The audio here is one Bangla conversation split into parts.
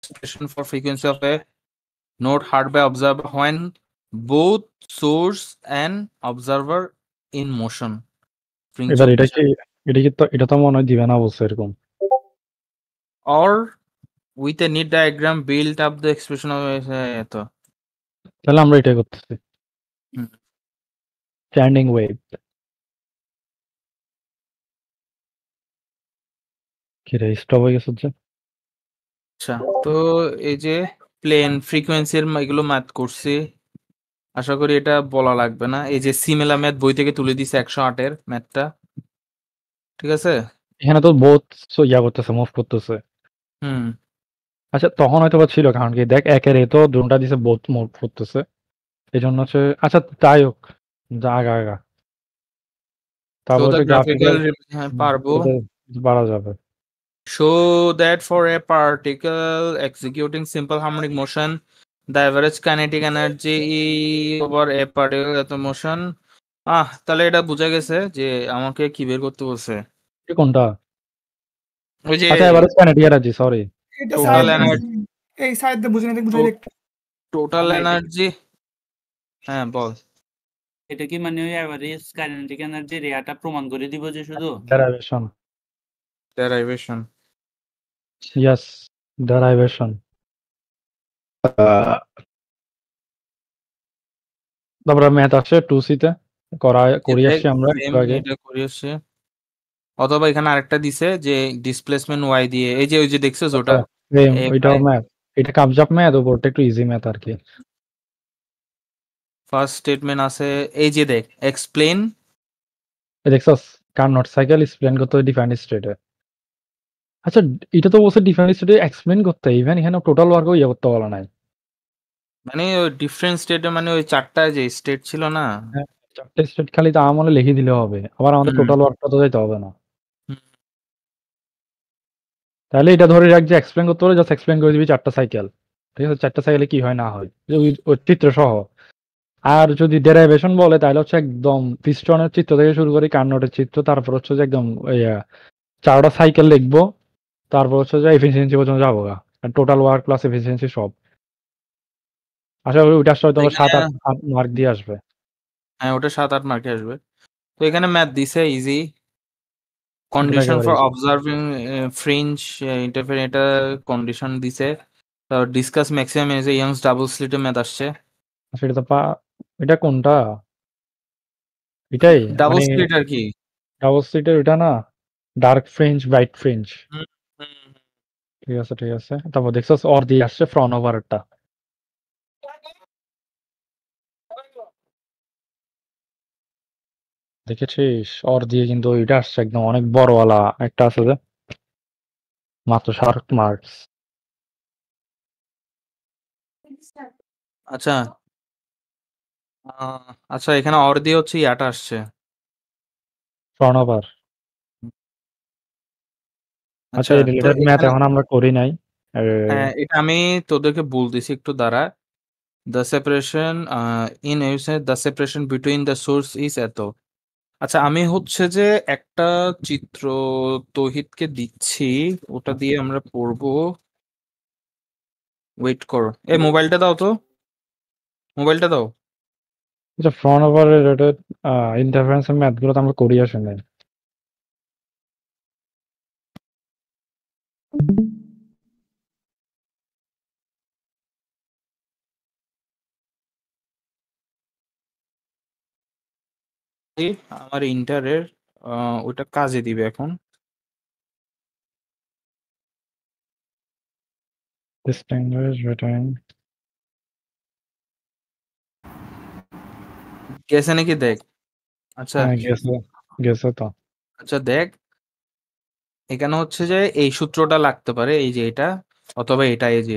expression for frequency of a note heard by observer when both source and observer in motion. Fringe এবার of এটা কি এটা তো মনে হয় দিবে না বলছে এরকম। or with a neat diagram build up the expression of এত তাহলে আমরা এটাই করতেছি। হুম। স্ট্যান্ডিং ওয়েভ কি রে স্টপ হয়ে গেছে যে? আচ্ছা তো এই যে প্লেন ফ্রিকোয়েন্সির এগুলো ম্যাথ করছি, আশা করি এটা বলা লাগবে না। এই যে সিমেলা ম্যাথ বই থেকে তুলে দিছে 108-এর ম্যাথটা, ঠিক আছে। এখানে তো বোথ ইয়া করতেছে, মুভ করতেছে। হুম আচ্ছা তখন হয়তো বা ছিল, কারণ কি দেখ একের এ তো দুটা দিছে বোথ মুভ করতেছে, এই জন্য হচ্ছে। আচ্ছা তাই হোক, যা আগা আগা শো তারপর দ্য হচ্ছে গ্রাফিক্যাল গ্রাফিক্যাল হ্যাঁ পারবো। বাড়া যাবে। Show that for a particle executing simple harmonic motion, the average kinetic energy over a particle at the motion. তাহলে এটা বোঝা গেছে যে আমাকে কি বের করতে বলছে। কোনটা? ওই যে আচ্ছা এভারেজ কাইনেটিক এনার্জি, সরি। এটা টোটাল সাইড এনার্জি, এই সাইড দিয়ে বুঝিয়ে বুঝাই একটু। Total energy. হ্যাঁ বল। এটা কি মানে ওই এভারেজ কাইনেটিক এনার্জি রেয়াটা প্রমাণ করে দিব যে শুধু ডেরাইভেশন। Derivation yes, derivation. তারপরে ম্যাথ আসছে 2C তে করি আসছি আমরা একটু আগে। এটা করি আসছে। অথবা এখানে আরেকটা দিছে যে ডিসপ্লেসমেন্ট ওয়াই দিয়ে, এই যে ওই যে দেখছো ওটা ওইটাও ম্যাথ, এটা কাবজাপ ম্যাথ, ওপরটা একটু ইজি ম্যাথ আর কি। ফার্স্ট স্টেটমেন্ট আছে এই যে দেখ এক্সপ্লেন, দেখছস কার্নট সাইকেল এক্সপ্লেন করতে হয় ডিফাইন্ড স্টেটে। আচ্ছা এটা তো বলছে ডিফাইন্ড স্টেটে এক্সপ্লেন করতে, ইভেন এখানে টোটাল ওয়ার্কও ইয়ে করতে বলা নাই। মানে ওই ডিফারেন্ট স্টেটে মানে ওই চারটা যে স্টেট ছিল না, হ্যাঁ, চারটে স্টেট খালি তা আমলে লিখে দিলে হবে, আবার আমাদের টোটাল ওয়ার্কটা তো যাইতে হবে না। তাহলে এটা ধরে রাখ যে এক্সপ্লেন করতে হলে জাস্ট এক্সপ্লেন করে দিবি চারটা সাইকেল, ঠিক আছে? চারটা সাইকেলে কি হয় না হয় ওই চিত্র সহ। আর যদি ডেরাইভেশন বলে তাহলে হচ্ছে একদম পিস্টনের চিত্র থেকে শুরু করে কার্নটের চিত্র, তারপর হচ্ছে যে একদম চারটা সাইকেল লিখবো, তারপর হচ্ছে যে এফিসিয়েন্সি পর্যন্ত যাবো, টোটাল ওয়ার্ক প্লাস এফিসিয়েন্সি সব। আশা করি ওইটা হয়তো 7-8 মার্ক দিয়ে আসবে। হ্যাঁ ওটা 7-8 মার্কে আসবে। তো এখানে ম্যাথ দিছে easy, condition for observing fringe interference, এটা কন্ডিশন দিছে। তারপর discuss maximum as a Young's double স্লিটে ম্যাথ আসছে। সেটা তো এটা কোনটা? এটাই ডাবল মানে স্লিট আর কি, ডাবল স্লিটের ওটা না, ডার্ক ফ্রিঞ্জ ব্রাইট ফ্রিঞ্জ। ঠিক আছে ঠিক আছে। তারপর দেখছস অর দিয়ে আসছে ফ্রন্ট ওভারটা, দেখেছিস? অর দিয়ে কিন্তু ওইটা আসছে একদম অনেক বড়ওয়ালা একটা আছে যে মাত্র 7 মার্কস। আচ্ছা আচ্ছা এখানে অর দিয়ে হচ্ছে ইয়াটা আসছে ফ্রন্ট ওভার। আচ্ছা এই রিলেটেড ম্যাথ এখন আমরা করি নাই। হ্যাঁ এটা আমি তোদেরকে বলতেছি একটু দাঁড়া। The separation in the separation between the source is এত। আচ্ছা আমি হচ্ছে যে একটা চিত্র তৌহিদকে দিচ্ছি, ওটা দিয়ে আমরা পড়বো। ওয়েট করো, এই মোবাইলটা দাও তো, মোবাইলটা দাও। আচ্ছা ফ্রন্ট ওভার রিলেটেড ইন্টারফারেন্সের ম্যাথ গুলো তো আমরা করি আসি নাই। আমার ইন্টারের ওটা কাজে দিবে এখন। Distinguish between গেছে নাকি দেখ। আচ্ছা গেছে তো। আচ্ছা দেখ এখানে হচ্ছে যে এই সূত্রটা লাগতে পারে, এই যে এটা, অথবা এটা, এই যে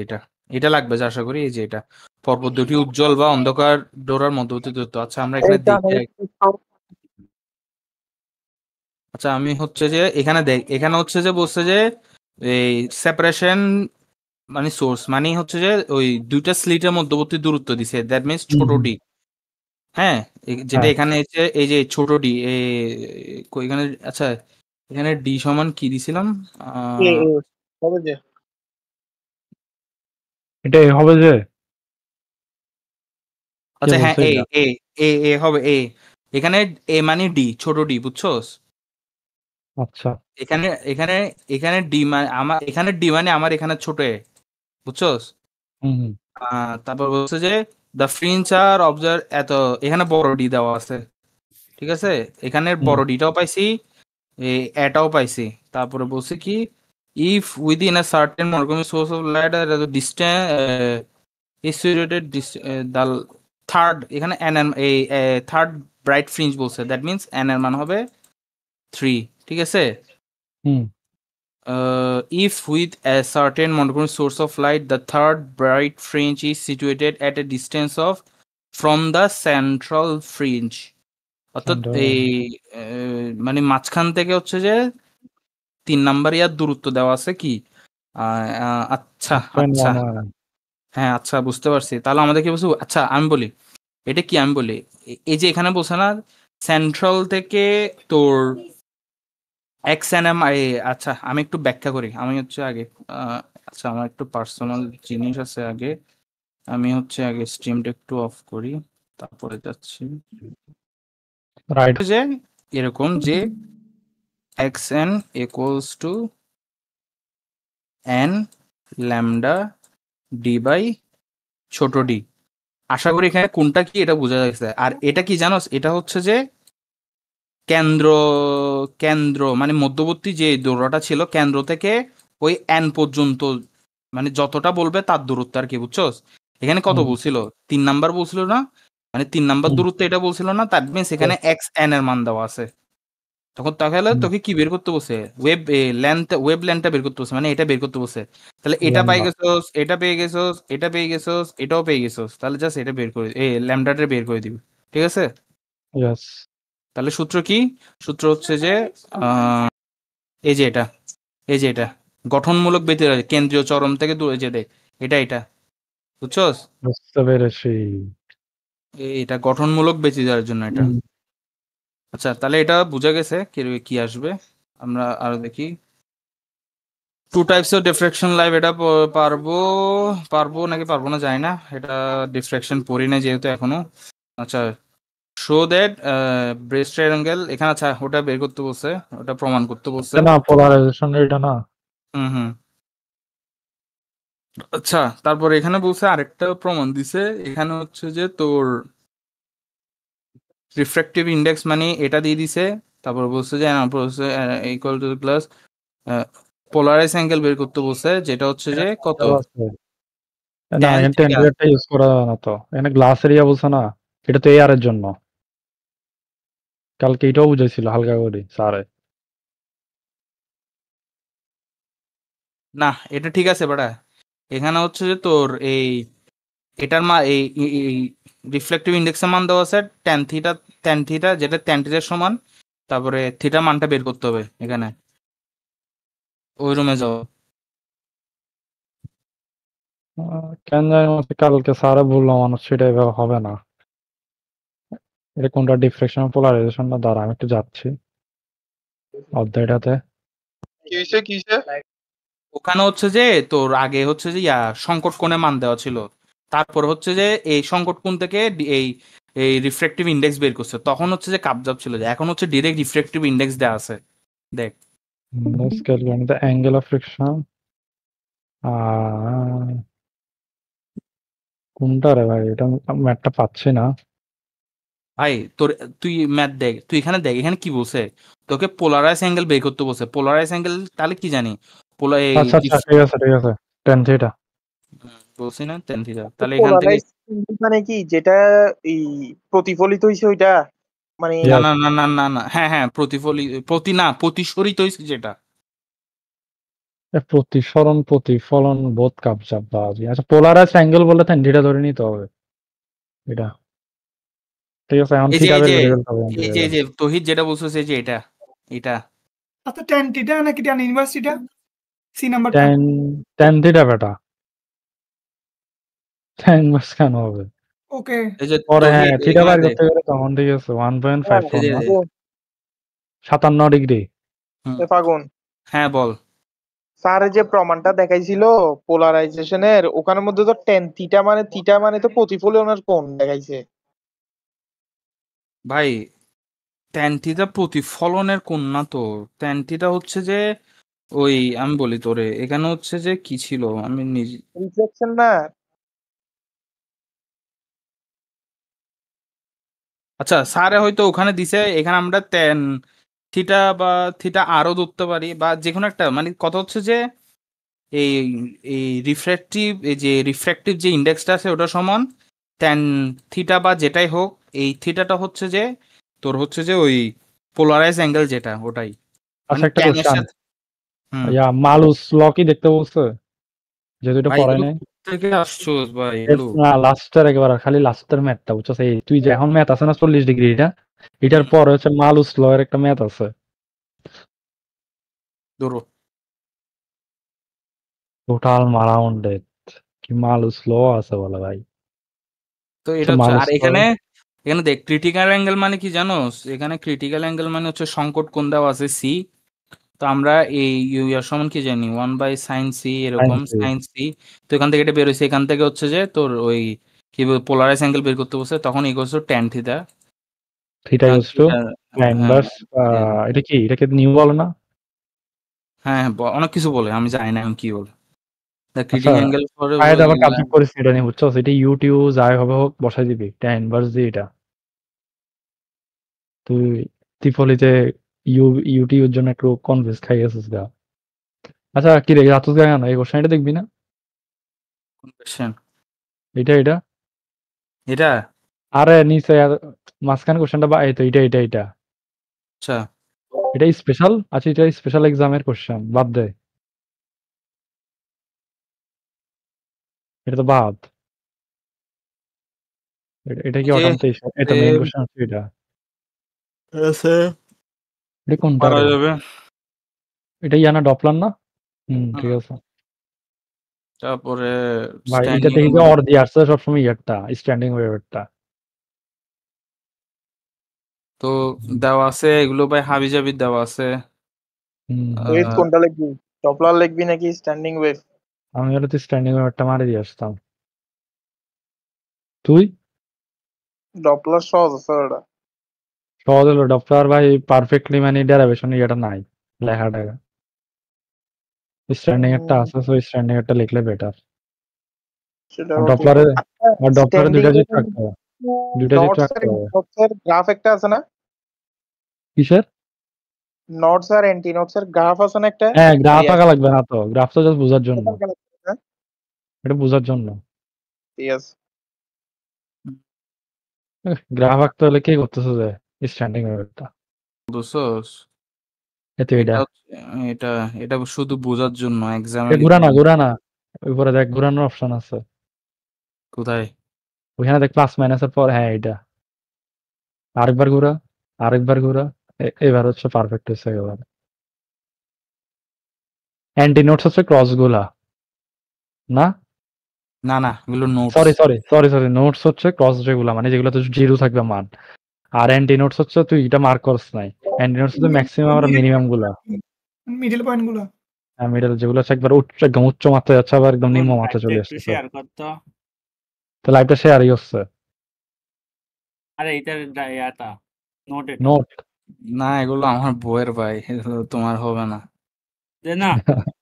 এটা লাগবে যে আশা করি, এই যে এটা পরপর দুটি উজ্জ্বল বা অন্ধকার ডোরার মধ্যবর্তী দূরত্ব। আচ্ছা আমরা এখানে দেখি। আচ্ছা আমি হচ্ছে যে এখানে দেখ, এখানে হচ্ছে যে বলছে যে এই সেপারেশন মানে সোর্স মানে হচ্ছে যে ওই দুইটা স্লিটের মধ্যবর্তী দূরত্ব দিছে, দ্যাট মিনস ছোট ডি। হ্যাঁ যেটা এখানে হচ্ছে এই যে ছোট ডি এখানে। আচ্ছা এখানে ডি সমান কি দিছিলাম? এটা এ হবে যে কে আচ্ছা হ্যাঁ, বলছে এ এটা? এ এ এ হবে এ। এখানে এ মানে ডি, ছোট ডি, বুঝছস? আচ্ছা। এখানে এখানে এখানে ডি মানে আমার, এখানে ডি মানে আমার এখানে ছোট এ, বুঝছস? হুম। তারপর বলছে যে দ্য ফ্রিঞ্জ আর অবজার্ভ এত, এখানে বড় ডি দেওয়া আছে, ঠিক আছে? এখানে হুম। বড় ডিটাও পাইছি, এটাও পাইছি। তারপরে বলছে কি, if within a certain monotonic source of light আর distance is situated the third, এখানে এন এর এই থার্ড ব্রাইট ফ্রিঞ্জ বলছে, দ্যাট মিন্স এন এর মান হবে 3, ঠিক আছে? হুম। If with a certain monochrome source of light the third bright fringe is situated at a distance of from the central fringe, অর্থাৎ এই মানে মাঝখান থেকে হচ্ছে যে 3 নাম্বার ইয়ার দূরত্ব দেওয়া আছে কি, আচ্ছা আচ্ছা, হ্যাঁ আচ্ছা বুঝতে পারছি। তাহলে আমাদের কি বলছে, আচ্ছা আমি বলি এটা কি, আমি বলি এই যে এখানে বলছে না সেন্ট্রাল থেকে তোর এক্স এন এম, আচ্ছা আমি একটু ব্যাখ্যা করি, আমি হচ্ছে আগে আচ্ছা আমার একটু পার্সোনাল জিনিস আছে আগে, আমি হচ্ছে আগে স্ট্রিমটা একটু অফ করি, তারপরে যাচ্ছি। রাইট। যে এরকম যে X N equals to N lambda D by ছোট ডি। আশা করি এখানে কোনটা কি এটা বোঝা যাচ্ছে। আর এটা কি জানোস, এটা হচ্ছে যে কেন্দ্র, কেন্দ্র মানে মধ্যবর্তী যে দৌড়াটা ছিল কেন্দ্র থেকে ওই এন পর্যন্ত, মানে যতটা বলবে তার দূরত্ব আর কি, বুঝছস? এখানে কত বলছিল, 3 নাম্বার বলছিল না, মানে 3 নাম্বার দূরত্ব এটা বলছিল না, তার মিনস এখানে এক্স এন এর মান দেওয়া আছে। তখন তাহলে তোকে কি বের করতে বসে, ওয়েব লেন্থ, ওয়েব লেন্থটা বের করতে বসে, মানে এটা বের করতে বসে। তাহলে এটা পাই গেছোস, এটা পেয়ে গেছোস, এটা পেয়ে গেছোস, এটাও পেয়ে গেছোস, তাহলে জাস্ট এটা বের করে ল্যামডাটা বের করে দিবি, ঠিক আছে? ইয়েস। তাহলে সূত্র কি? সূত্র হচ্ছে যে এই যে এটা, এই যে এটা গঠনমূলক ব্যতিরেক কেন্দ্রীয় চরম থেকে দূরে যে দেখ, এটা এটা, বুঝছস? বুঝতে পেরেছি। এটা গঠনমূলক ব্যতিরেকের জন্য এটা। আচ্ছা তাহলে এটা বোঝা গেছে কি কি আসবে। আমরা আরো দেখি, two types of diffraction live, এটা পারবো, পারবো নাকি পারবো না জানি না, এটা ডিফ্রাকশন পড়ি না যেহেতু এখনো। আচ্ছা শো দ্যাট ব্রেস্ট ট্রায়াঙ্গেল, এখানে আচ্ছা ওটা বের করতে বলছে, ওটা প্রমাণ করতে বলছে। না, পোলারাইজেশন এটা না। হুম। আচ্ছা তারপর এখানে বলছে আরেকটা প্রমাণ দিছে, এখানে হচ্ছে যে তোর রিফ্র্যাক্টিভ ইন্ডেক্স মানে এটা দিয়ে দিছে। তারপর বলছে যে equal to plus polarise angle বের করতে বলছে, যেটা হচ্ছে যে কত, না, tan এখানে থিটা। টেম্পারেচারটা ইউজ করা যাবে না তো। এখানে গ্লাস এরিয়া বলছে না, এটা তো এয়ার এর জন্য। কালকে এটাও বুঝাইছিল হালকা করে স্যারে। না এটা ঠিক আছে বেটা, এখানে হচ্ছে যে তোর এই এটার মা এই রিফ্লেকটিভ ইন্ডেক্সের মান দেওয়া আছে ট্যান থিটা, ট্যান থিটা যেটা ট্যান থিটার সমান, তারপরে থিটা মানটা বের করতে হবে এখানে, ওই রুমে যাও। কেন জানি মনে কালকে স্যারে বললো মানুষ সেটা এভাবে হবে না। এটা কোনটা ডিফ্রেকশন পোলারাইজেশন না, দাঁড়া আমি একটু যাচ্ছি অধ্যায়টাতে। ওখানে হচ্ছে যে তোর আগে হচ্ছে যে সংকট কোণে মান দেওয়া ছিল, তারপর হচ্ছে যে এই সংকট কোণ থেকে এই এই রিফ্রেক্টিভ ইন্ডেক্স বের করছে, তখন হচ্ছে যে কাপজাপ ছিল, যে এখন হচ্ছে ডিরেক্ট রিফ্রেক্টিভ ইন্ডেক্স দেওয়া আছে দেখ। Scale the angle of friction. কোনটা রে ভাই, এটা ম্যাথটা পাচ্ছি না। ভাই তোর তুই ম্যাথ দেখ, তুই এখানে দেখ, এখানে কি বলছে, তোকে পোলারাইজ অ্যাঙ্গেল বের করতে বলছে। পোলারাইজ অ্যাঙ্গেল তাহলে কি জানি, আচ্ছা আচ্ছা, ঠিক আছে ঠিক আছে, টেন থিটা। বলছি না টেন থিটা, তাহলে এখান থেকে পোলারাইজ মানে কি, যেটা এই প্রতিফলিত হইছে ওইটা, মানে না না না না না না, হ্যাঁ হ্যাঁ প্রতিসরিত হয়েছে যেটা। প্রতিসরণ প্রতিফলন বোধ কাপচাপ বাজি। আচ্ছা, পোলারাইজ অ্যাঙ্গেল বলে টেন থিটা ধরে নিতে হবে এটা। ঠিক আছে, এখন এই যে থিটা এই বের যে করে ফেলতে হবে এখান এই থেকে। যে এই যে তহিদ যেটা বলছো যে এটা এটা আচ্ছা ট্যান থিটা নাকি ট্যান ইনভার্স থিটা, সি নাম্বারটা? টেন টেন থিটা বেটা, টেন মাস কেন হবে? ওকে এই যে পরে হ্যাঁ, তহিদ থিটা এখানে বাইর দেখ। করতে গেলে তখন ঠিক আছে 1.54 এই না, যে 57 ডিগ্রি। হুম, ফাগুন, হ্যাঁ বল। স্যার যে প্রমাণটা দেখাইছিল পোলারাইজেশনের, ওখানের মধ্যে তো টেন থিটা মানে তো প্রতিফলনের কোণ দেখাইছে। ভাই ট্যান থিটা প্রতিফলনের কোণ না তো, ট্যান থিটা হচ্ছে যে ওই আমি বলি তোরে, এখানে হচ্ছে যে কি ছিল আমি নিজে রিফ্লেকশন না? আচ্ছা স্যারে হয়তো ওখানে দিছে, এখানে আমরা ট্যান থিটা বা থিটা আরও ধরতে পারি বা যে কোনো একটা, মানে কথা হচ্ছে যে এই এই এই যে রিফ্র্যাক্টিভ যে ইন্ডেক্সটা আছে ওটা সমান ট্যান থিটা বা যেটাই হোক, এই থিটাটা হচ্ছে যে তোর হচ্ছে যে ওই পোলারাইজ অ্যাঙ্গেল যেটা ওটাই, আচ্ছা মানে একটা ট্যানের কোশ্চেন, সাথে। হুম ইয়া মালুস ল কি দেখতে বলছে? যেহেতু এটা ভাই পড়ায় এগুলো নাই। থেকে আসছোস ভাই এগুলো। না লাস্টের একেবারে খালি লাস্টের ম্যাথটা বুঝছো, এই তুই যে এখন ম্যাথ আছে না 40 ডিগ্রি, এটা এটার পরে হচ্ছে মালুস ল এর একটা ম্যাথ আছে। ধরো টোটাল মারাউন্ডেড কি মালুস ল আছে বলে ভাই। তো আচ্ছা এটা হচ্ছে, মালুস আর ল এখানে এখানে দেখ ক্রিটিক্যাল অ্যাঙ্গেল মানে কি জানোস, এখানে ক্রিটিক্যাল অ্যাঙ্গেল মানে হচ্ছে সংকট কোণ দেওয়া আছে সি। তো আমরা এই ইউ সমান কি জানি 1/sin c, এরকম সাইন্সে সাইন সি। তো এখান থেকে এটা বের হয়েছে, এখান থেকে হচ্ছে যে তোর ওই কি পোলারাইজ অ্যাঙ্গেল বের করতে বসে, তখন equals to tan theta. Theta equals to হ্যাঁ ইনভার্স। এটা কি এটাকে নিউ বলে না? হ্যাঁ অনেক কিছু বলে, আমি জানি না এখন কি বলে, আচ্ছা ক্রিটিক অ্যাঙ্গেল পরে আয়াত আবার কাজ করেছি এটা নিয়ে বুঝছো, এটা ইউটিউব যাই হবে হোক বসাই দিবি ট্যান ইনভার্স দিয়ে এটা। তুই ত্রিপলিতে ইউটিউবের জন্য একটু কনফিউজ খাই গেছিস গা। আচ্ছা কি রে রাতুস গা কেন এই কোশ্চেনটা দেখবি না? কোশ্চেন এটা এটা। আরে নিচে মাঝখানে কোশ্চেনটা বা এই তো এটা আচ্ছা এটা স্পেশাল। আচ্ছা এটা স্পেশাল এক্সামের কোশ্চেন বাদ দে, এটা তো বাদ। এটা কি যে অজান্তে এটা মেইন কোশ্চেন হচ্ছে এটা। এটা কোনটা পারা রে? যাবে। এটা ইয়ানা ডপলার না? ঠিক হুম, আছে তারপরে ভাই, এটা স্ট্যান্ডিং থেকে যে অর দিয়ে আসছে সবসময় ইয়ারটা স্ট্যান্ডিং ওয়েভেরটা। তো দেওয়া আছে এগুলো ভাই, হাবি জাবি দেওয়া আছে। ওয়েভ আহ, কোনটা লিখবি? ডপলার লিখবি নাকি স্ট্যান্ডিং ওয়েভ? আমি হলে তো স্ট্যান্ডিং ওয়েভেরটা মারি দিয়ে আসতাম। তুই ডপলার সহজ আছে ওটা। সহজ হলো ডপলার ভাই, পারফেক্টলি মানে ডেরাইভেশন এটা নাই লেখাটা। স্ট্যান্ডিং একটা উম, আছে, সো স্ট্যান্ডিং একটা লিখলে বেটার। আর সেটাও ঠিক। ডপলারে আচ্ছা, আর ডপলারে স্ট্যান্ডিং দুইটা জিনিস রাখতে হবে, দুইটা জিনিস রাখতে হবে। নটস এর গ্রাফ একটা আছে না? কিসের? নটস আর অ্যান্টি নটস এর গ্রাফ আছে না একটা? হ্যাঁ গ্রাফ আঁকা রিয়াকশন লাগবে না তো, গ্রাফ তো জাস্ট বোঝার জন্য, এটা বোঝার জন্য। ঠিক আছে। গ্রাফ আঁকতে হলে কি করতেছে যে স্ট্যান্ডিং ওয়েভটা বুঝছস? এতো এটা এটা হচ্ছে এটা এটা শুধু বোঝার জন্য, এক্সামে এটা লিখতে ঘুরানা হবে। ঘুরানা উপরে দেখ ঘুরানোর অপশন আছে, কোথায়? ওইখানে দেখ প্লাস মাইনাসের পর, হ্যাঁ এটা আরেকবার ঘুরা, আরেকবার ঘুরা, এবার হচ্ছে পারফেক্ট হচ্ছে একেবারে। অ্যান্টি নোটস হচ্ছে ক্রস গুলা না, না না, এগুলো নোটস। সরি নোটস হচ্ছে ক্রস যেগুলা মানে যেগুলোতে জিরো থাকবে মান। আর অ্যান্টি নোটস হচ্ছে তুই এটা মার্ক করছ নাই, অ্যান্টি নোটস হচ্ছে ম্যাক্সিমাম আর মিনিমাম গুলা। মিডল পয়েন্ট গুলো। মিডল যেগুলো হচ্ছে একবার একদম উচ্চ মাত্রায় যাচ্ছে আবার একদম নিম্ন মাত্রায় চলে একটু আসতেছে। শেয়ার করতো। তো লাইভটা শেয়ারই হচ্ছে আরে এইটার ইয়াটা নোট এটা নোট। না এগুলো আমার বইয়ের ভাই, এগুলো তোমার হবে না যে না,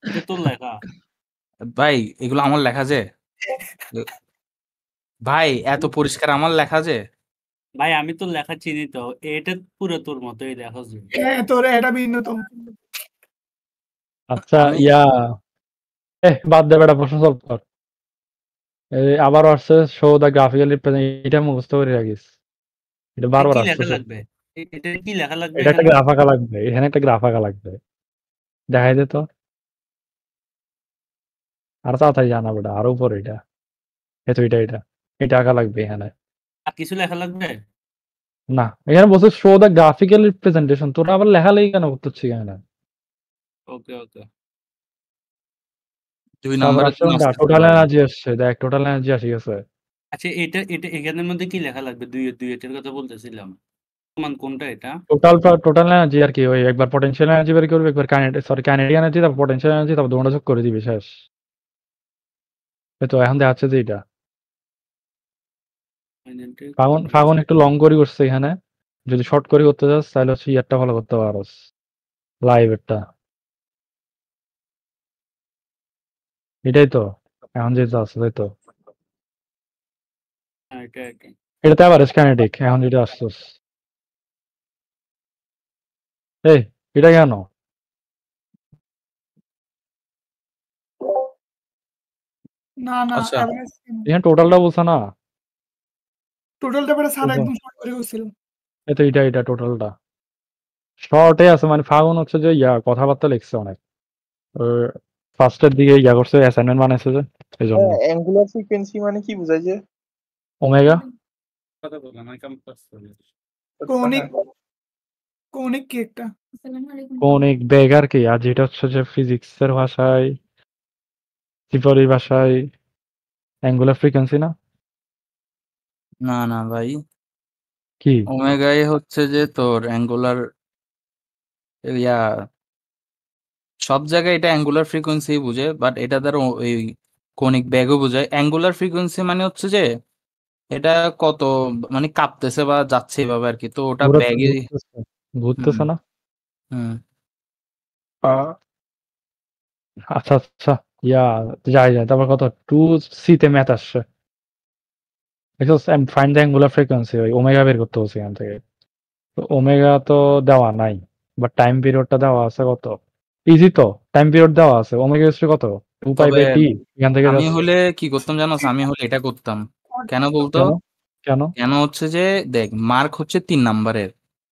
এটা তোর লেখা। ভাই, এগুলো আমার লেখা যে ভাই, এত পরিষ্কার আমার লেখা যে। ভাই আমি তোর লেখা চিনি তো, এটা পুরো তোর মতোই দেখা যায়। হ্যাঁ তোর এটা ভিন্নতম। আচ্ছা আমি ইয়া বাদ দে বেটা, প্রশ্ন সলভ কর। আবার আসছে শো দা গ্রাফিক্যাল রিপ্রেজেন্ট, এটা মুখস্থ করে রাখিস, এটা এটা বারবার কি লেখা আসতেছে। লাগবে? এটা কি লেখা লাগবে এটা একটা এখানে? গ্রাফ আঁকা লাগবে, এখানে একটা গ্রাফ আঁকা লাগবে, দেখাই দে তো। আর তাড়াতাড়ি জানা বেটা, আরো উপরে এটা, এতো এটা আঁকা লাগবে এখানে। আর কিছু লেখা লাগবে? না এখানে বলছে শো দা গ্রাফিক্যাল রিপ্রেজেন্টেশন, তোরা আবার লেখালেখি কেন করতেছি এখানে? ওকে ওকে। 2 তারপর নম্বরের আসছে জন্য কোনটা, আসতেছে টোটাল ভাই। এনার্জি আসছে, দেখ টোটাল এনার্জি আসি গেছে। আচ্ছা এটা এটা এখানের মধ্যে কি লেখা লাগবে? দুই এর কথা বলতেছিলাম। প্রমাণ কোনটা এটা? টোটাল এনার্জি আর কি, ওই একবার পটেনশিয়াল এনার্জি বের করবে, একবার কাইনেটিক এনার্জি, তারপর পটেনশিয়াল এনার্জি, তারপর দুটো যোগ করে দিবি, শেষ। এই তো এখন দেখাচ্ছে যে এটা Kinetic ফাগুন একটু লং করে করছে এখানে। যদি শর্ট করে করতে চাস তাহলে হচ্ছে ইয়ারটা ভালো করতে পারোস, লাইভেরটা। এটাই তো এখন যেটা আছে, তাই তো। এটা এটা এটাতে আবার কাইনেটিক এখন যেটা আসছিস। এই এটা কেন? না না আচ্ছা এভারেজ এখানে টোটালটা বলছে না। টোটালটা পরে স্যার একদম শর্ট করে করছিল। এই তো এটা টোটালটা শর্টে আছে, মানে ফাগুন হচ্ছে যে কথাবার্তা লিখছে অনেক। ফার্স্টের দিকে করছে, অ্যাসাইনমেন্ট বানাইছে যে, এই জন্য। অ্যাঙ্গুলার ফ্রিকোয়েন্সি মানে কি বোঝায় যে? ওমেগা কথা বললাম আমি ক্যাম্পাস কৌণিক কৌণিক কি একটা কৌণিক বেগ আর কি, আর যেটা হচ্ছে যে ফিজিক্সের ভাষায়, ত্রিপরীর ভাষায় অ্যাঙ্গুলার ফ্রিকোয়েন্সি না না না ভাই, কি? ওমেগাই হচ্ছে যে তোর অ্যাঙ্গুলার ইয়া, সব জায়গায় এটা অ্যাঙ্গুলার ফ্রিকোয়েন্সি বুঝে, বাট এটা দ্বারা ওই কনিক ব্যাগও বোঝায়। অ্যাঙ্গুলার ফ্রিকোয়েন্সি মানে হচ্ছে যে এটা কত মানে কাঁপতেছে বা যাচ্ছে এভাবে আর কি, তো ওটা ব্যাগে। ঘুরতেছে না। হুম আচ্ছা আচ্ছা, ইয়া যাই তারপর কত 2c তে ম্যাথ আসছে, ফাইন্ড দ্য অ্যাঙ্গুলার ফ্রিকোয়েন্সি, ওই ওমেগা বের করতে হচ্ছে এখান থেকে। তো ওমেগা তো দেওয়া নাই, বাট টাইম পিরিয়ডটা দেওয়া আছে কত, ইজি তো। টাইম পিরিয়ড দেওয়া আছে, ওমেগা হিস্ট্রি কত, 2π/t, এখান থেকে আমি যাচ্ছে। হলে কি করতাম জানোস, আমি হলে এটা করতাম। কেন বলতো? কেন কেন? কেন হচ্ছে যে দেখ, মার্ক হচ্ছে 3 নাম্বারের,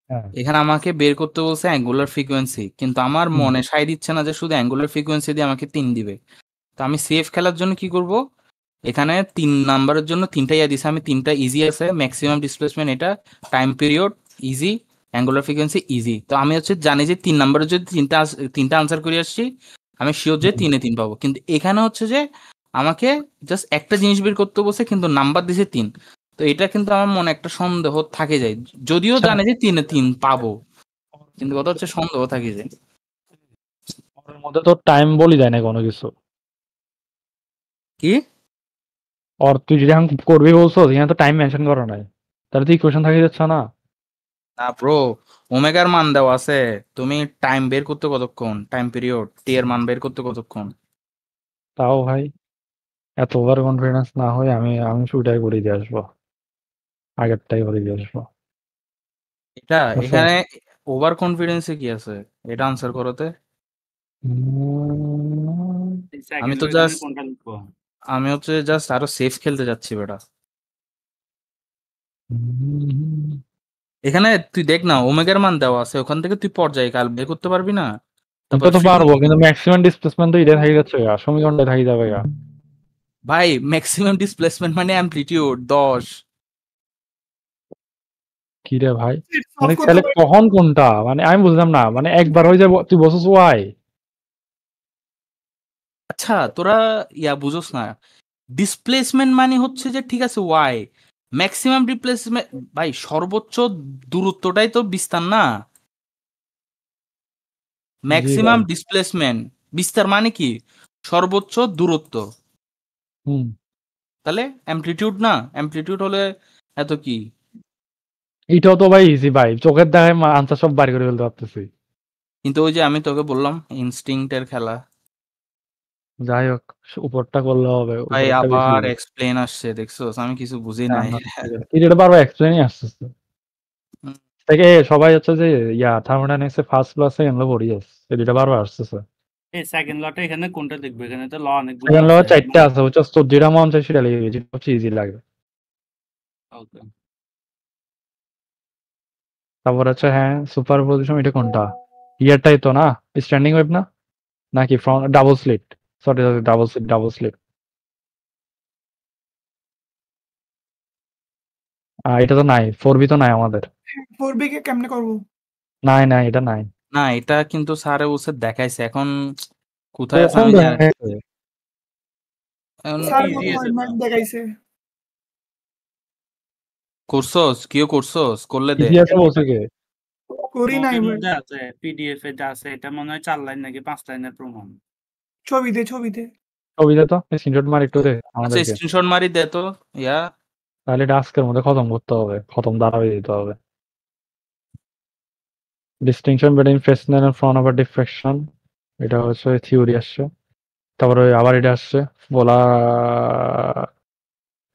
হ্যাঁ এখানে আমাকে বের করতে বলছে অ্যাঙ্গুলার ফ্রিকোয়েন্সি, কিন্তু আমার হুম, মনে সাই দিচ্ছে না যে শুধু অ্যাঙ্গুলার ফ্রিকোয়েন্সি দিয়ে আমাকে 3 দিবে। তো আমি সেফ খেলার জন্য কি করব, এখানে 3 নাম্বারের জন্য 3টা ইয়া দিছে, আমি 3টা ইজি আছে, ম্যাক্সিমাম ডিসপ্লেসমেন্ট এটা, time period easy, angular frequency easy. তো আমি হচ্ছে জানি যে 3 নাম্বারের যদি তিনটা আনসার করে আসছি, আমি শিওর যে 3-3 পাবো। কিন্তু এখানে হচ্ছে যে আমাকে জাস্ট একটা জিনিস বের করতে বসে, কিন্তু নাম্বার দিছে 3। তো এটা কিন্তু আমার মনে একটা সন্দেহ থাকে যায়, যদিও আচ্ছা, জানে যে 3-3 পাবো, কিন্তু কথা হচ্ছে সন্দেহ থাকে যায়। ওর মধ্যে তো টাইম বলি যায় না কোনো কিছু। কি আর তুই যদি এখন করবি বলছো, এখানে তো টাইম মেনশন করা নাই, তাহলে তো ইকুয়েশন থাকি যাচ্ছে না। না ব্রো, ওমেগার মান দেওয়া আছে, তুমি টাইম বের করতে কতক্ষণ, টাইম পিরিয়ড টি এর মান বের করতে কতক্ষণ। তাও ভাই এত ওভার কনফিডেন্স না হয়, আমি আমি শুটাই করে দিয়ে আসবো, আগেরটাই করে দিয়ে আসবো। এটা আচ্ছা, এখানে ওভার কনফিডেন্সে কি আছে, এটা আনসার করতে। আমি সেকেন্ড তো এখানে জাস্ট কোনটা লিখবো? আমি হচ্ছে জাস্ট আরো সেফ খেলতে যাচ্ছি বেটা। এখানে তুই দেখ না, ওমেগার মান দেওয়া আছে, ওখান থেকে তুই পর্যায়কাল বের করতে পারবি না। তারপর ওটা তো পারবো, কিন্তু ম্যাক্সিমাম ডিসপ্লেসমেন্ট তো এটা থাকি যাচ্ছে, সমীকরণটা থাকি যাবে। ভাই ম্যাক্সিমাম ডিসপ্লেসমেন্ট মানে অ্যামপ্লিটিউড 10। কি রে ভাই, সলভ মানে করতে তাহলে পারি। কখন কোনটা, মানে আমি বুঝলাম না, মানে একবার হয়ে যাবো তুই বসস ওয়াই। আচ্ছা তোরা বুঝোস না, ডিসপ্লেসমেন্ট মানে হচ্ছে যে ঠিক আছে ওয়াই, ম্যাক্সিমাম ডিসপ্লেসমেন্ট ভাই সর্বোচ্চ দূরত্বটাই তো বিস্তার না। জি ভাই। ম্যাক্সিমাম ডিসপ্লেসমেন্ট বিস্তার মানে কি, সর্বোচ্চ দূরত্ব। হুম, তাহলে অ্যামপ্লিটিউড না, অ্যামপ্লিটিউড হলে এত কি। এটাও তো ভাই ইজি ভাই, চোখের দেখায় আনসার সব বাড়ি করে ফেলতে পারতেছি। কিন্তু ওই যে আমি তোকে বললাম ইনস্টিংক্টের খেলা। যাই হোক, উপরটা করলে হবে, ভাই উপরটা বেশি আবার easy। এক্সপ্লেন আসছে, দেখছোস আমি কিছু বুঝি না, নাই। না, ঠিক আছে। কি যেটা বারবার এক্সপ্লেনই আসতেছে হুম, থেকে, সবাই হচ্ছে যে থার্মোডাইনামিক্সে ফার্স্ট ক্লাস সেকেন্ড লো পড়ি আছে, এই দুটা বারবার আসতেছে। এই সেকেন্ড লটা এখানে কোনটা লিখবো? এখানে তো ল অনেকগুলো সেকেন্ড লো আছে। 4টা আছে, হচ্ছে তোর যেটা মন চাই সেটা লিখে, যেটা হচ্ছে ইজি লাগে। ওকে, তারপর হচ্ছে হ্যাঁ সুপার পজিশন, এটা কোনটা, ইয়ারটাই তো না, স্ট্যান্ডিং ওয়েভ না, নাকি front double slit, sorry double slit. এটা তো নাই, 4B তো নাই আমাদের। 4B কে কেমনে করবো? নাই এটা নাই। না এটা কিন্তু স্যারে বসে দেখাইছে, এখন কোথায় আছে কখন আমি জানি না। দেখাইছে? এখন স্যার ইজি কত আছে তো। ম্যাথ দেখাইছে? করছস কিও করছস করলে দে ইতিহাসে বলছে কে? করি নাই নোটের ভাই। মধ্যে আছে, পিডিএফ এ যা আছে এটা মনে হয় 4 লাইন নাকি 5 লাইনের প্রমাণ। ছবিতে ছবিতে ছবি দে তো, স্ক্রিনশট মার একটু দে আচ্ছা আমাদেরকে। স্ক্রিনশট মারি দে তো ইয়া তাহলে এটা আজকের মধ্যে খতম করতে হবে, খতম দাঁড়াবে দিতে হবে। Distinction between Fresnel and Fraunhofer diffraction, এটা হচ্ছে থিওরি আসছে। তারপরে আবার এটা আসছে বলা,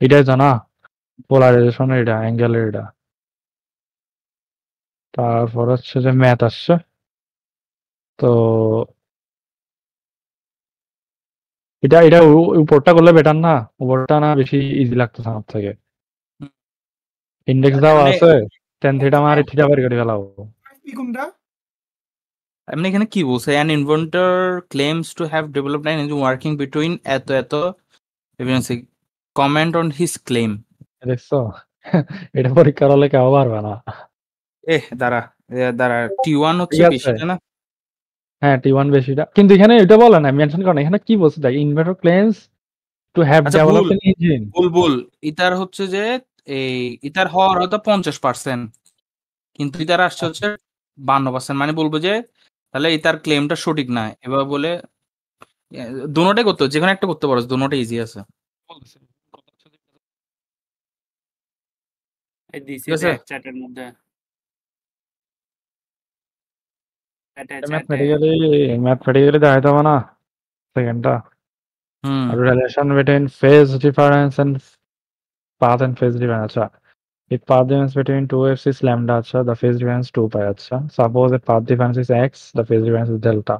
এটাই জানা পোলারাইজেশন, এটা অ্যাঙ্গেলের এটা। তারপর হচ্ছে যে ম্যাথ আসছে। তো এটা এটা উপরটা করলে বেটার না, উপরটা না বেশি ইজি লাগতেছে আমার থেকে। ইন্ডেক্স দেওয়া মানে আছে, টেন থিটা মারি থিটা বের করে ফেলাবো। কি কোনটা? এমনি এখানে কি বলছে an inventor claims to have developed an engine working between এত এত evidence comment on his claim. দেখছো, এটা পরীক্ষার হলে কেউ পারবে না। দাঁড়া দাঁড়া T1 হচ্ছে ঠিক আছে, বেশিটা না? হ্যাঁ T1 বেশিটা, কিন্তু এখানে এটা বলে না, মেনশন করে না। এখানে কি বলছে দেখ, ইনভেন্টর ক্লেমস টু হ্যাভ আচ্ছা ভুল ডেভেলপড অ্যান ইঞ্জিন। ভুল ইতার হচ্ছে যে এই ইতার হওয়ার হয়তো 50%, কিন্তু ইতার আসছে হচ্ছে 52%, মানে বলবো যে তাহলে ইতার ক্লেমটা সঠিক না এবার বলে দুটোটাই করতে হবে, যেখানে একটা করতে পারো, দুটোটাই ইজি আছে। এই দিছে ঠিক আছে চ্যাটের মধ্যে। চ্যাটে ম্যাথমেটিক্যালি দেখাইতে হবে না সেকেন্ডটা। হুম relation between phase difference and path and phase difference, আচ্ছা। If path difference between two waves is lambda, আচ্ছা, the phase difference 2 pi, আচ্ছা। Suppose the path difference is x, the phase difference is delta.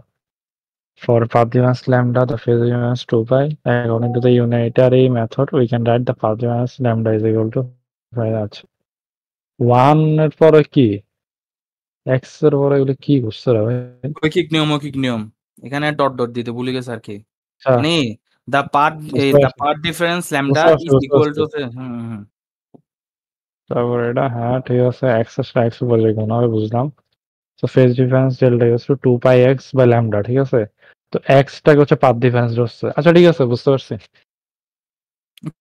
For path difference lambda, the phase difference 2 pi. According to the unitary method, we can write the path difference lambda is equal to 5, আচ্ছা। 1 এর পরে কি, x এর পরে এগুলো কি করছে রে ভাই? মৌখিক নিয়ম এখানে ডট ডট দিতে ভুলে গেছে আর কি, আচ্ছা, মানে দ্য পার্ট বুঝতে দ্য পারছি, পার্ট ডিফারেন্স ল্যামডা বুঝতে পারছি, ইজ বুঝতে ইকুয়াল পারছি। টু তারপরে এটা, হ্যাঁ ঠিক আছে, x এর উপরে লিখুন হবে, বুঝলাম। তো phase difference delta equals to 2 pi x by lambda, ঠিক আছে। তো x টাকে হচ্ছে পাথ ডিফারেন্স ধরছে, আচ্ছা ঠিক আছে, বুঝতে পারছি।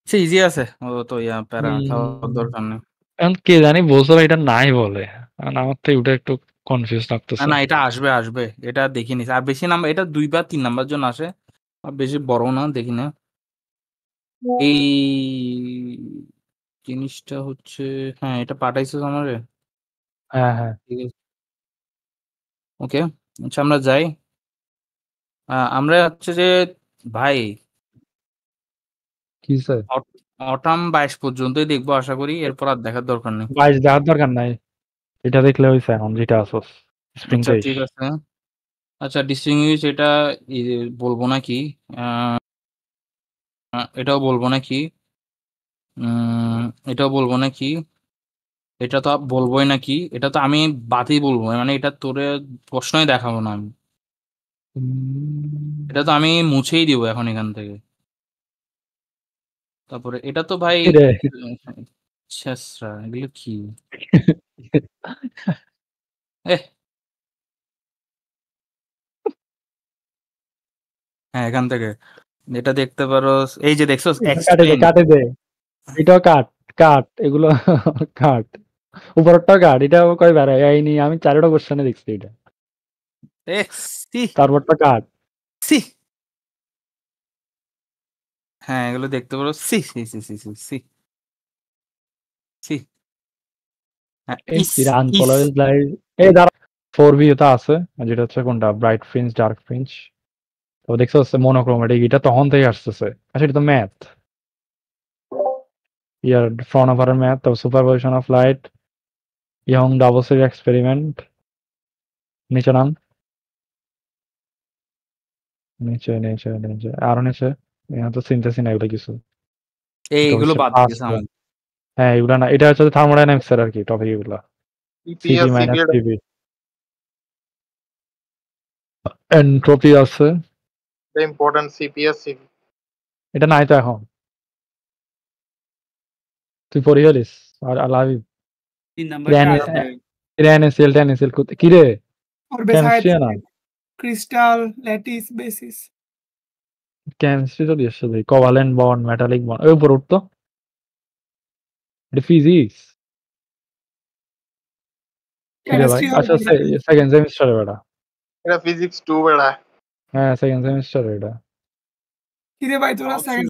আচ্ছা ইজি আছে, ও তো প্যারা খাওয়ার হুম, দরকার নেই। এখন কে জানি বলছিল এটা নাই বলে, কারণ আমার তো ওটা একটু কনফিউজ না লাগতেছে। না এটা আসবে আসবে, এটা দেখি নিস, আর বেশি নাম্বার এটা 2 বা 3 নাম্বার জন্য আসে, আর বেশি বড় না, দেখি না এই জিনিসটা হচ্ছে। হ্যাঁ এটা পাঠাইছো আমারে, হ্যাঁ হ্যাঁ, ঠিক আছে ওকে। আচ্ছা আমরা যাই, আমরা হচ্ছে যে ভাই কি স্যার? অটাম 22 পর্যন্তই দেখবো আশা করি, এরপর আর দেখার দরকার নেই। 22 দেওয়ার দরকার নাই, এটা দেখলে হয়েছে এখন যেটা আসস স্প্রিং আচ্ছা 23। ঠিক আছে, আচ্ছা ডিস্টিংগুইশ এটা বলবো নাকি, এটাও বলবো নাকি, এটাও বলবো নাকি, এটা তো বলবোই নাকি, এটা তো আমি বাদই বলবো, মানে এটা তোরে প্রশ্নই দেখাবো না আমি, এটা তো আমি মুছেই দিব এখন এখান থেকে। তারপরে এটা তো ভাই কি রে? ছেসরা, এগুলো কি এহ হ্যাঁ এখান থেকে এটা দেখতে পারো, এই যে দেখছো কাটে দে, এক্সপ্লেন। কাটে দে, এটাও কাট, কাট এগুলো, কাট, উপরেরটাও কাট, এটা কয় বার এই আমি 4টা কোশ্চেনে দেখছি এটা, সি তারপরটা কাট। সি হ্যাঁ এগুলো দেখতে পারো, C C C C C C C হ্যাঁ এই ইস চিরা ইস আনপোলারাইজড লাইট, এই দাঁড়া, 4B তে আছে, যেটা হচ্ছে কোনটা, ব্রাইট ফ্রিঞ্জ, ডার্ক ফ্রিঞ্জ। তো দেখছো হচ্ছে মনোক্রোমেটিক, এটা তখন থেকে আসতেছে। আচ্ছা এটা তো ম্যাথ, ইয়ার ফ্রন্ট ওভারের ম্যাথ, তো superposition of light, young double slit experiment, নিচে নাম, নিচে নিচে নিচে আরো নিচে, এখানে তো চিনতেছি না এগুলো কিছু। এটা এইগুলো হচ্ছে বাদ ফার্স্ট, দিয়েছে আমার। হ্যাঁ এগুলা না, এটা হচ্ছে থার্মোডাইনামিক্স এর আর কি টপিক এগুলা, CP EPS minus CPS CP. Entropy আছে, ইম্পর্টেন্ট সিপিএস সিপি। এটা নাই তো এখন, তুই পড়ি হলিস আর আলাবি। 3 নাম্বারটা আছে। এনএসএল টেনএসএল কি রে, और কেমিস্ট্রি बेसाइड না, क्रिस्टल लैटिस बेसिस কেমিস্ট্রি তো দিয়ে সাথে কোভালেন্ট বন্ড, মেটালিক বন্ড, ওই উপর উঠতো, এটা ফিজিক্স। কি রে ভাই? Chemistry আচ্ছা হবে সেকেন্ড সেমিস্টারে বেটা। এটা ফিজিক্স 2 বেড়া। হ্যাঁ সেকেন্ড সেমিস্টারে এটা। কি রে ভাই তোরা second